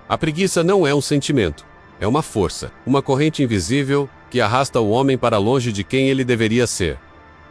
A preguiça não é um sentimento. É uma força, uma corrente invisível que arrasta o homem para longe de quem ele deveria ser.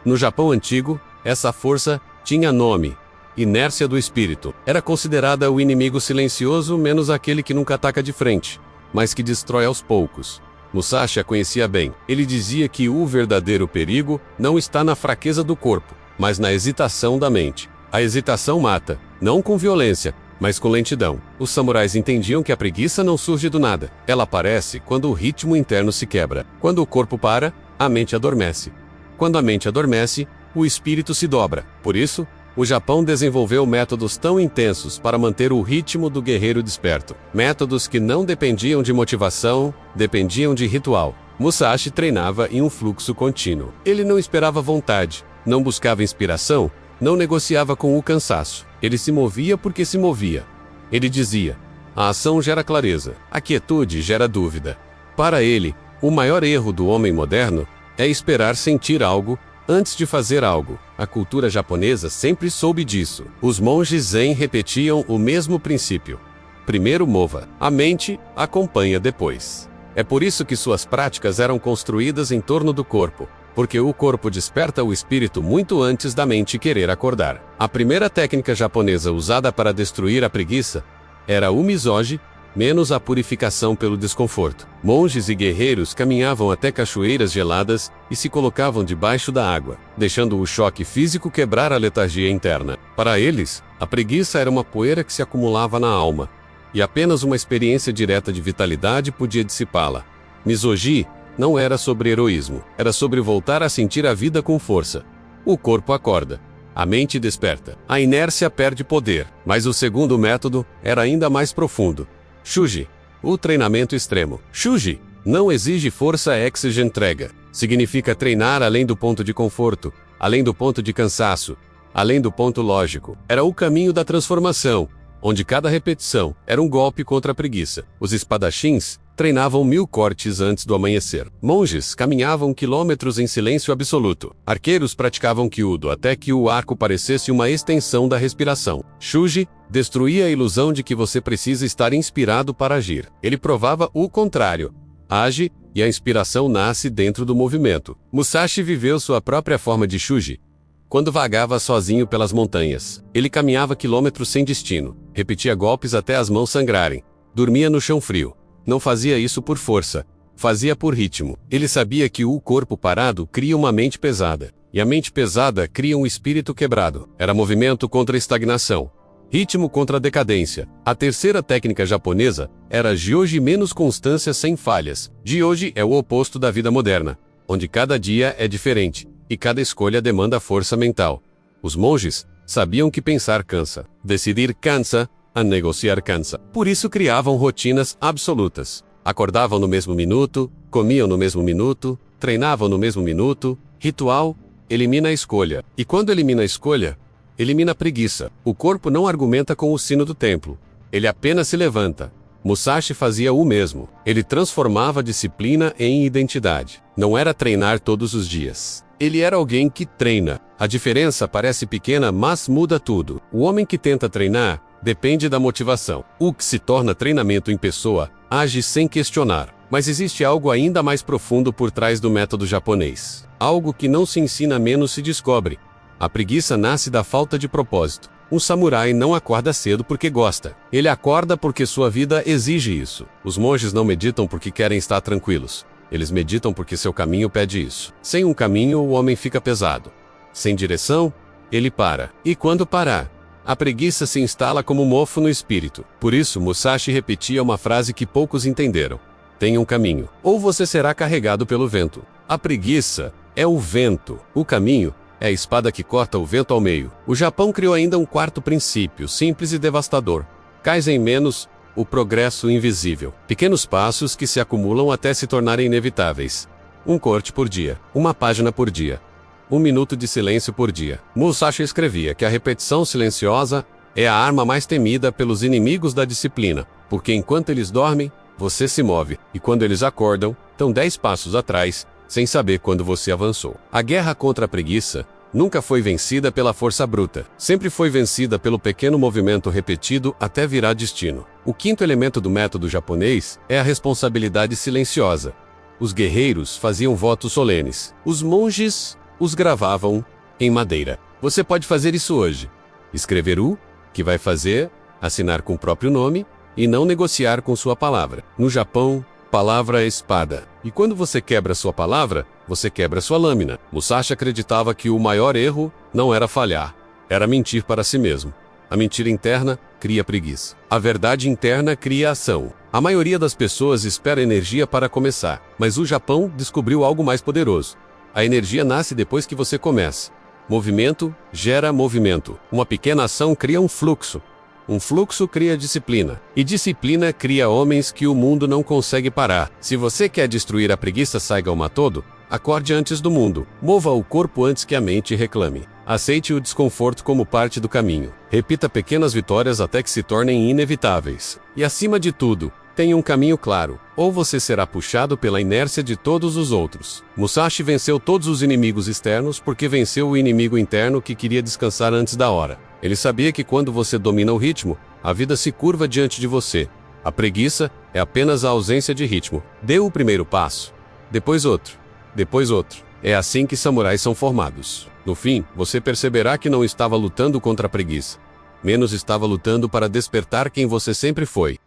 No Japão antigo, essa força tinha nome: inércia do espírito. Era considerada o inimigo silencioso menos aquele que nunca ataca de frente, mas que destrói aos poucos. Musashi a conhecia bem. Ele dizia que o verdadeiro perigo não está na fraqueza do corpo, mas na hesitação da mente. A hesitação mata, não com violência, mas com lentidão. Os samurais entendiam que a preguiça não surge do nada. Ela aparece quando o ritmo interno se quebra. Quando o corpo para, a mente adormece. Quando a mente adormece, o espírito se dobra. Por isso, o Japão desenvolveu métodos tão intensos para manter o ritmo do guerreiro desperto. Métodos que não dependiam de motivação, dependiam de ritual. Musashi treinava em um fluxo contínuo. Ele não esperava vontade, não buscava inspiração, não negociava com o cansaço. Ele se movia porque se movia. Ele dizia: a ação gera clareza, a quietude gera dúvida. Para ele, o maior erro do homem moderno é esperar sentir algo antes de fazer algo. A cultura japonesa sempre soube disso. Os monges zen repetiam o mesmo princípio. Primeiro mova. A mente acompanha depois. É por isso que suas práticas eram construídas em torno do corpo, porque o corpo desperta o espírito muito antes da mente querer acordar. A primeira técnica japonesa usada para destruir a preguiça era o misogi, menos a purificação pelo desconforto. Monges e guerreiros caminhavam até cachoeiras geladas e se colocavam debaixo da água, deixando o choque físico quebrar a letargia interna. Para eles, a preguiça era uma poeira que se acumulava na alma, e apenas uma experiência direta de vitalidade podia dissipá-la. Misogi não era sobre heroísmo, era sobre voltar a sentir a vida com força. O corpo acorda, a mente desperta, a inércia perde poder. Mas o segundo método era ainda mais profundo. Shuji, o treinamento extremo. Shuji não exige força ex-entrega. Significa treinar além do ponto de conforto, além do ponto de cansaço, além do ponto lógico. Era o caminho da transformação, onde cada repetição era um golpe contra a preguiça. Os espadachins treinavam 1000 cortes antes do amanhecer. Monges caminhavam quilômetros em silêncio absoluto. Arqueiros praticavam kyudo até que o arco parecesse uma extensão da respiração. Shuji destruía a ilusão de que você precisa estar inspirado para agir. Ele provava o contrário. Age e a inspiração nasce dentro do movimento. Musashi viveu sua própria forma de Shuji quando vagava sozinho pelas montanhas. Ele caminhava quilômetros sem destino, repetia golpes até as mãos sangrarem, dormia no chão frio. Não fazia isso por força, fazia por ritmo. Ele sabia que o corpo parado cria uma mente pesada, e a mente pesada cria um espírito quebrado. Era movimento contra a estagnação, ritmo contra a decadência. A terceira técnica japonesa era Jyoji, menos constância sem falhas. Jyoji é o oposto da vida moderna, onde cada dia é diferente, e cada escolha demanda força mental. Os monges sabiam que pensar cansa, decidir cansa, a negociar cansa. Por isso criavam rotinas absolutas. Acordavam no mesmo minuto, comiam no mesmo minuto, treinavam no mesmo minuto. Ritual elimina a escolha. E quando elimina a escolha, elimina a preguiça. O corpo não argumenta com o sino do templo. Ele apenas se levanta. Musashi fazia o mesmo. Ele transformava a disciplina em identidade. Não era treinar todos os dias. Ele era alguém que treina. A diferença parece pequena, mas muda tudo. O homem que tenta treinar depende da motivação. O que se torna treinamento em pessoa age sem questionar. Mas existe algo ainda mais profundo por trás do método japonês. Algo que não se ensina, menos se descobre. A preguiça nasce da falta de propósito. Um samurai não acorda cedo porque gosta. Ele acorda porque sua vida exige isso. Os monges não meditam porque querem estar tranquilos. Eles meditam porque seu caminho pede isso. Sem um caminho, o homem fica pesado. Sem direção, ele para. E quando parar, a preguiça se instala como mofo no espírito. Por isso, Musashi repetia uma frase que poucos entenderam: tenha um caminho, ou você será carregado pelo vento. A preguiça é o vento. O caminho é a espada que corta o vento ao meio. O Japão criou ainda um quarto princípio, simples e devastador. Kaizen menos o progresso invisível. Pequenos passos que se acumulam até se tornarem inevitáveis. Um corte por dia, uma página por dia, 1 minuto de silêncio por dia. Musashi escrevia que a repetição silenciosa é a arma mais temida pelos inimigos da disciplina, porque enquanto eles dormem, você se move, e quando eles acordam, estão 10 passos atrás, sem saber quando você avançou. A guerra contra a preguiça nunca foi vencida pela força bruta. Sempre foi vencida pelo pequeno movimento repetido até virar destino. O quinto elemento do método japonês é a responsabilidade silenciosa. Os guerreiros faziam votos solenes. Os monges os gravavam em madeira. Você pode fazer isso hoje. Escrever o que vai fazer, assinar com o próprio nome e não negociar com sua palavra. No Japão, palavra é espada. E quando você quebra sua palavra, você quebra sua lâmina. Musashi acreditava que o maior erro não era falhar, era mentir para si mesmo. A mentira interna cria preguiça. A verdade interna cria ação. A maioria das pessoas espera energia para começar, mas o Japão descobriu algo mais poderoso. A energia nasce depois que você começa. Movimento gera movimento. Uma pequena ação cria um fluxo. Um fluxo cria disciplina. E disciplina cria homens que o mundo não consegue parar. Se você quer destruir a preguiça, saiga uma todo, acorde antes do mundo. Mova o corpo antes que a mente reclame. Aceite o desconforto como parte do caminho. Repita pequenas vitórias até que se tornem inevitáveis. E acima de tudo, tenha um caminho claro, ou você será puxado pela inércia de todos os outros. Musashi venceu todos os inimigos externos porque venceu o inimigo interno que queria descansar antes da hora. Ele sabia que quando você domina o ritmo, a vida se curva diante de você. A preguiça é apenas a ausência de ritmo. Dê o primeiro passo, depois outro, depois outro. É assim que samurais são formados. No fim, você perceberá que não estava lutando contra a preguiça. Menos estava lutando para despertar quem você sempre foi.